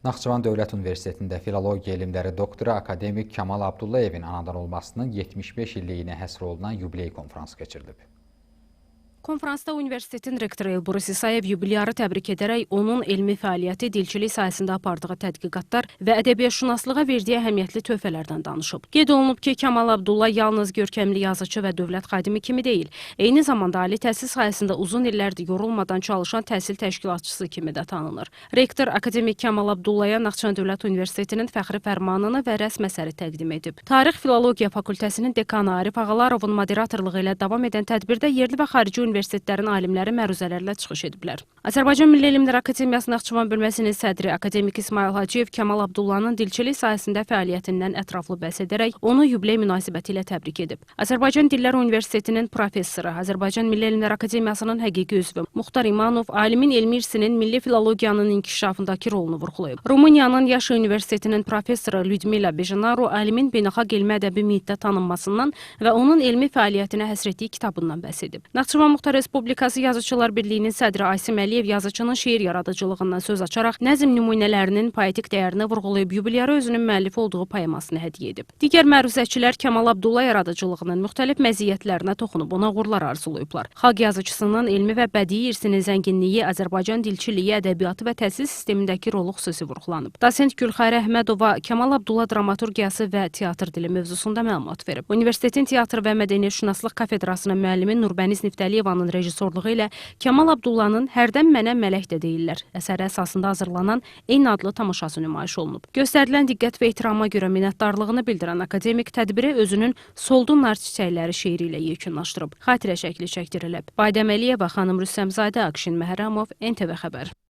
Naxçıvan Dövlət Universitetində filologiya elmləri doktoru akademik Kamal Abdullayevin anadan olmasının 75 illiyinə həsr olunan yubiley konfransı keçirilib. Konfransda universitetin rektoru Elbrus İsayev yubilyarı təbrik edərək onun elmi fəaliyyəti, dilçilik sayəsində apardığı tədqiqatlar və ədəbiyyatşünaslığa verdiyi əhəmiyyətli töhfələrdən danışıb. Qeyd olunub ki, Kamal Abdullay yalnız görkəmli yazıcı və dövlət xadimi kimi deyil, eyni zamanda ali təhsil sayəsində uzun illərdir yorulmadan çalışan təhsil təşkilatçısı kimi də tanınır. Rektor akademik Kamal Abdullaya Naxçıvan Dövlət Universitetinin fəxri fərmanını və rəsm əsəri təqdim edib. Tarix Filologiya Fakültəsinin dekanı Arif Ağalarovun moderatorluğu ilə davam edən tədbirdə yerli və xarici universitetlərin alimləri məruzələrlə çıxış ediblər. Azərbaycan Milli Elmlər Akademiyası Naxçıvan bölməsinin sədri akademik İsmail Hacıyev Kamal Abdullanın dilçilik sayəsində fəaliyyətindən ətraflı bəhs edərək onu yubiley münasibəti ilə təbrik edib. Azərbaycan Dillər Universitetinin professoru, Azərbaycan Milli Elmlər Akademiyasının həqiqi üzvü Muxtar İmanov alimin elmi irsinin milli filologiyanın inkişafındakı rolunu vurğulayıb. Rumıniyanın Yaşa Universitetinin professoru Lyudmila Bejanaru alimin beynəlxalq elmi ədəbi mühitdə tanınmasından və onun elmi fəaliyyətinə həsr etdiyi kitabından bəhs edib. Naxçıvan Muxtar Respublikası Yazıçılar Birliyinin sədri Aysim Əliyev yazıçının şeir yaradıcılığından söz açaraq nəzm nümunələrinin poetik dəyərini vurğulayıb yubilyarı özünün müəllifi olduğu poemasını hədiyyə edib. Digər məruzəçilər Kamal Abdullay yaradıcılığının müxtəlif məziyyətlərinə toxunub ona uğurlar arzulayıblar. Xalq yazıçısının elmi və bədii irsinin zənginliyi, Azərbaycan dilçiliyi, ədəbiyyatı və təhsil sistemindəki rolu xüsusi vurğulanıb. Dosent Gülxayrə Əhmədova Kamal Abdulla dramaturgiyası və teatr dili mövzusunda məlumat verib. Universitetin teatr və mədəniyyətşünaslıq kafedrasının müəllimi Nurbəniz Niftəliyevanın rejissorluğu ilə Kamal Abdullanın Hərdən mənə mələk də deyirlər əsəri əsasında hazırlanan eyni adlı tamaşası nümayiş olunub. Göstərilən diqqət və ehtirama görə minnətdarlığını bildirən akademik tədbiri özünün Soldu nar çiçəkləri şeiri ilə yekunlaşdırıb. Xatirə şəkli çəkdirilib. Baydəm Əliyeva, xanım Rüstəmzadə, Akşin Məhərrəmov, NTV Xəbər.